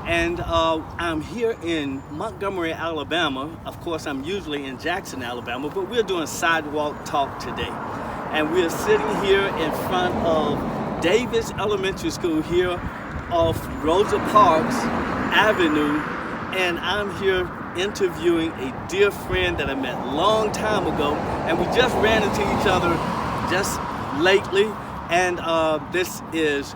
And I'm here in Montgomery, Alabama. Of course, I'm usually in Jackson, Alabama, but we're doing Sidewalk Talk today. And we're sitting here in front of Davis Elementary School here off Rosa Parks Avenue. And I'm here interviewing a dear friend that I met a long time ago. And we just ran into each other just lately. And this is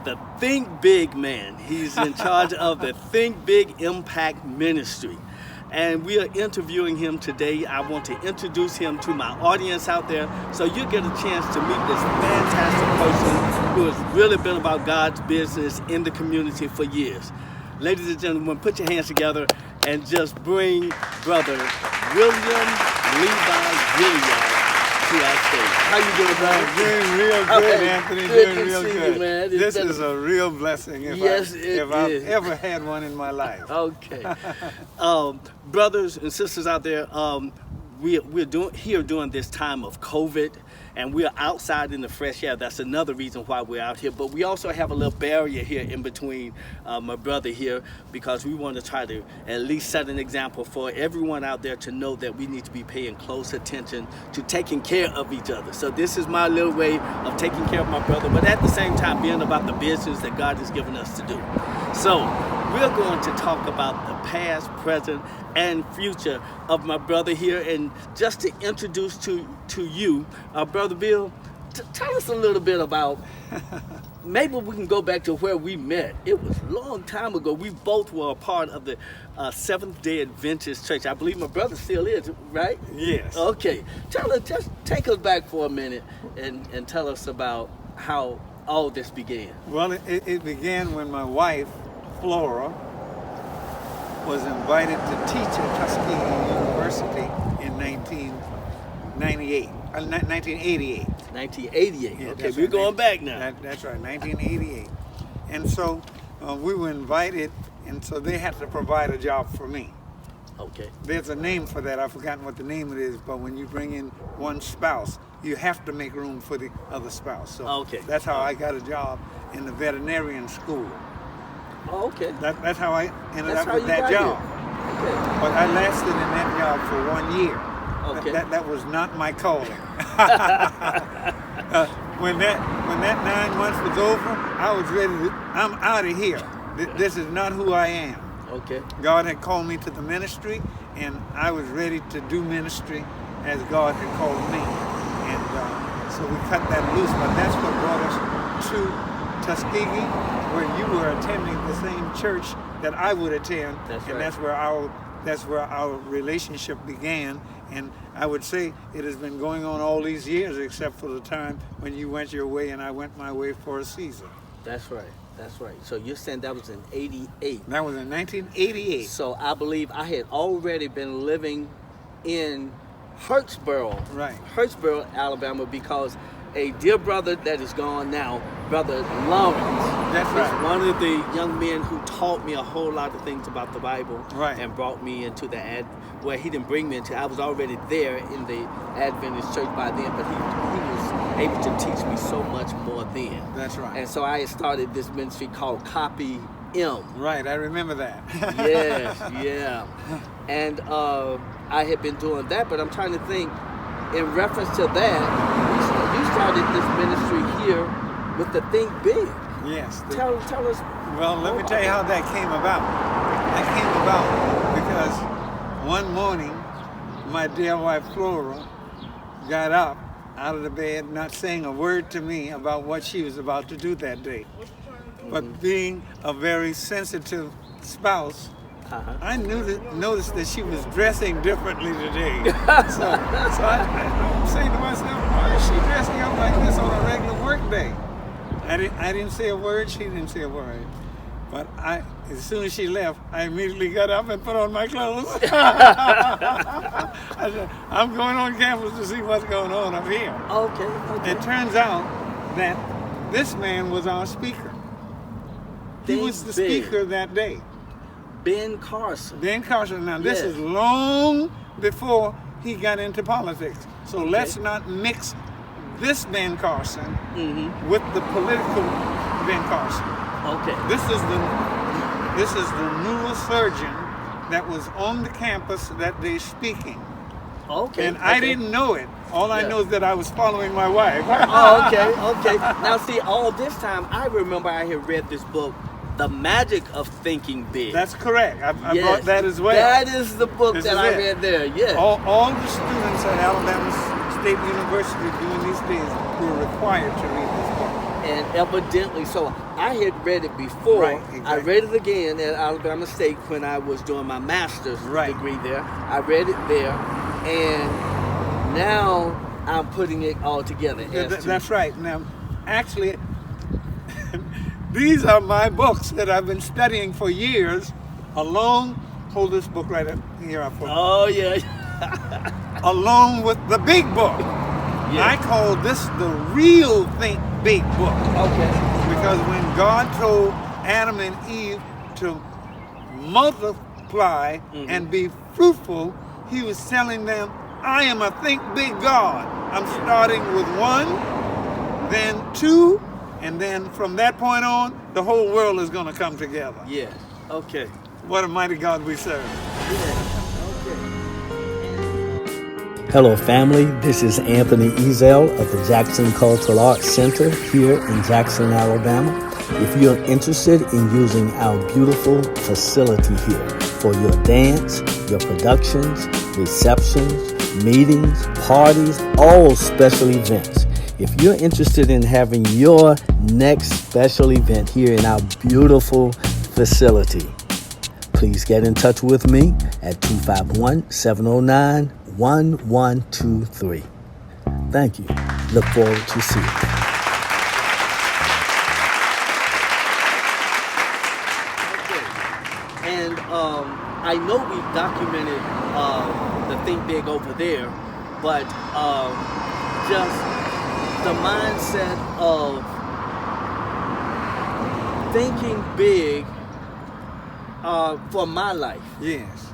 the Think Big man. He's in charge of the Think Big Impact Ministry. And we are interviewing him today. I want to introduce him to my audience out there so you get a chance to meet this fantastic person who has really been about God's business in the community for years. Ladies and gentlemen, put your hands together and just bring Brother William Levi Gailliard to our stage. How you doing, brother? Doing real good, Anthony. Doing real good. You, man. This is a real blessing if I've ever had one in my life. Okay. Brothers and sisters out there, we're doing this time of COVID, and we're outside in the fresh air. That's another reason why we're out here. But we also have a little barrier here in between my brother here, because we want to try to at least set an example for everyone out there to know that we need to be paying close attention to taking care of each other. So this is my little way of taking care of my brother, but at the same time being about the business that God has given us to do. So we're going to talk about the past, present, and future of my brother here. And just to introduce to you, Brother Bill, tell us a little bit about, maybe we can go back to where we met. It was a long time ago. We both were a part of the Seventh-day Adventist Church. I believe my brother still is, right? Yes. Okay. Just take us back for a minute and tell us about how all this began. Well, it began when my wife, Flora, was invited to teach at Tuskegee University in 1988. 1988. Yeah, Okay, we're going back now. That's right, 1988. And so we were invited, and so they had to provide a job for me. Okay. There's a name for that. I've forgotten what the name it is, but when you bring in one spouse, you have to make room for the other spouse. So okay. That's how I got a job in the veterinarian school. Oh, okay. That's how I ended That's up with that job. Okay. But I lasted in that job for 1 year. Okay. That was not my calling. When that 9 months was over, I was ready to, I'm out of here. This is not who I am. Okay. God had called me to the ministry, and I was ready to do ministry as God had called me. And so we cut that loose, but that's what brought us to Tuskegee, where you were attending the same church that I would attend. That's right. And that's where our relationship began. And I would say it has been going on all these years, except for the time when you went your way and I went my way for a season. That's right. That's right. So you're saying that was in 88. That was in 1988. So I believe I had already been living in Hurtsboro, Right. Hurtsboro, Alabama, because a dear brother that is gone now, Brother Lawrence, That's is right. one of the young men who taught me a whole lot of things about the Bible, Right. and brought me into the well, he didn't bring me into, I was already there in the Adventist church by then, but he was able to teach me so much more then. That's right. And so I had started this ministry called Copy M. Right, I remember that. Yes, yeah. And I had been doing that, but I'm trying to think, in reference to that, you started this ministry here with the Think Big. Yes. Tell us. Well, let me tell you how that came about. That came about because one morning, my dear wife Flora got up out of the bed, not saying a word to me about what she was about to do that day. But being a very sensitive spouse, I noticed that she was dressing differently today. so I'm saying to myself, why is she dressing up like this on a regular work day? I didn't say a word, she didn't say a word. But as soon as she left, I immediately got up and put on my clothes. I said, I'm going on campus to see what's going on up here. Okay. It turns out that this man was our speaker. He was the speaker that day. Ben Carson. Ben Carson. Now, this is long before he got into politics. So let's not mix this Ben Carson with the political Ben Carson. Okay. This is This is the neurosurgeon that was on the campus that day speaking. Okay. And I didn't know it. All I know is that I was following my wife. Oh, okay. Now, see, all this time, I remember I had read this book, The Magic of Thinking Big. That's correct. I Yes. brought that as well. That is the book This that is I it. read there, yes. All the students at Alabama State University during these days were required to read this book. And evidently, so I had read it before. Right, exactly. I read it again at Alabama State when I was doing my master's degree there. I read it there, and now I'm putting it all together. That's right. Now, actually, these are my books that I've been studying for years, along, hold this book right up here. Oh, yeah. Along with the big book. Yeah. I call this the real Think Big book. Okay. Because when God told Adam and Eve to multiply and be fruitful, he was telling them, I am a Think Big God. I'm starting with 1, then 2, and then from that point on, the whole world is going to come together. Yes. Okay. What a mighty God we serve. Hello, family. This is Anthony Ezell of the Jackson Cultural Arts Center here in Jackson, Alabama. If you're interested in using our beautiful facility here for your dance, your productions, receptions, meetings, parties, all special events. If you're interested in having your next special event here in our beautiful facility, please get in touch with me at 251-709-1123. Thank you. Look forward to seeing you. Okay. And I know we documented the Think Big over there, but just the mindset of thinking big for my life. Yes.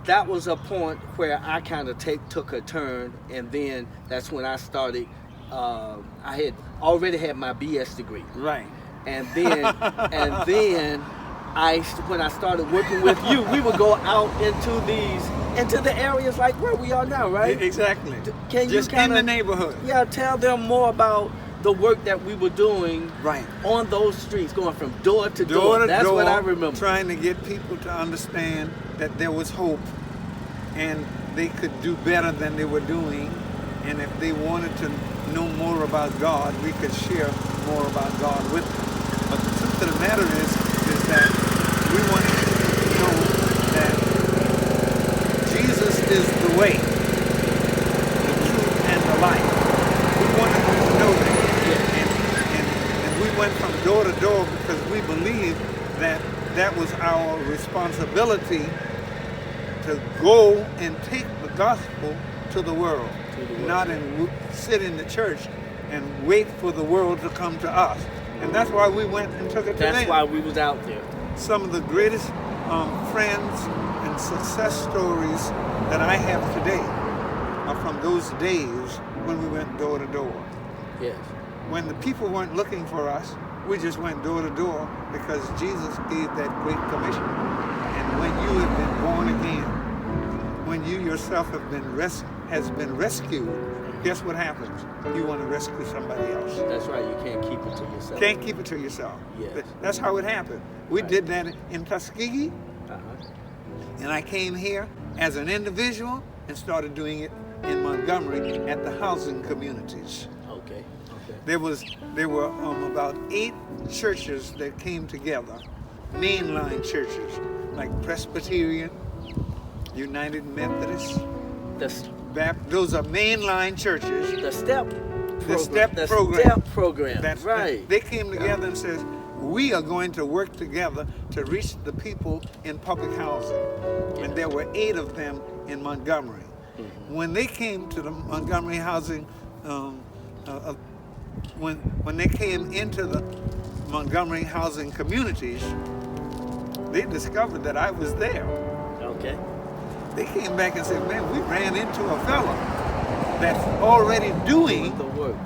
That was a point where I kind of took a turn, and then that's when I started. I had already had my BS degree, Right. and then when I started working with you, we would go out into the areas like where we are now, right? Exactly. Can you just kinda, in the neighborhood. Yeah, tell them more about the work that we were doing Right. on those streets, going from door to Door door. to That's door, what I remember. trying to get people to understand that there was hope and they could do better than they were doing. And if they wanted to know more about God, we could share more about God with them. But the truth of the matter is that we wanted people to know that Jesus is the way, the truth, and the life. We wanted them to know that. And we went from door to door because we believed that that was our responsibility to go and take the gospel to the world, not sit in the church and wait for the world to come to us. And that's why we went and took it to them. That's why we was out there. Some of the greatest friends and success stories that I have today are from those days when we went door to door. Yes. When the people weren't looking for us, we just went door to door because Jesus gave that great commission. And when you have been born again, when you yourself has been rescued, guess what happens? You want to rescue somebody else. That's right. You can't keep it to yourself. Can't keep it to yourself. Yes. That's how it happened. We did that in Tuskegee, and I came here as an individual and started doing it in Montgomery at the housing communities. Okay. There were about 8 churches that came together, mainline churches like Presbyterian, United Methodist, those are mainline churches. The STEP program. That's right. They came together and says, we are going to work together to reach the people in public housing. Yeah. And there were 8 of them in Montgomery. Mm-hmm. When they came to the Montgomery housing, when they came into the Montgomery housing communities, they discovered that I was there. Okay. They came back and said, man, we ran into a fella that's already doing the work.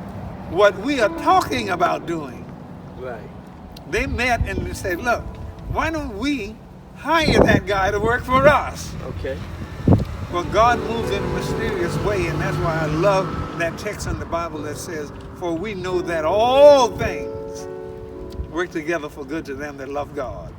what we are talking about doing. Right. They met and they said, look, why don't we hire that guy to work for us? Okay. Well, God moves in a mysterious way, and that's why I love that text in the Bible that says, for we know that all things work together for good to them that love God.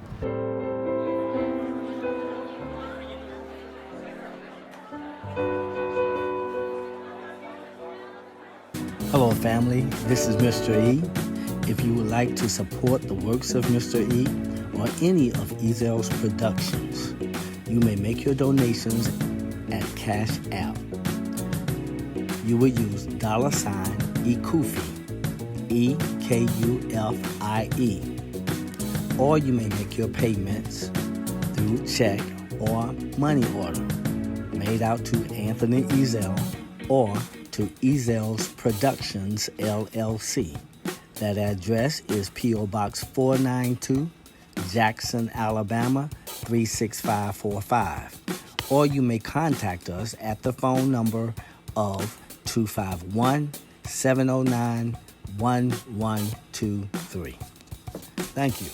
Hello, family. This is Mr. E. If you would like to support the works of Mr. E or any of Ezell's productions, you may make your donations at Cash App. You will use $EKUFIE, EKUFIE, or you may make your payments through check or money order made out to Anthony Ezell or to Ezell's Productions, LLC. That address is P.O. Box 492, Jackson, Alabama, 36545. Or you may contact us at the phone number of 251-709-1123. Thank you.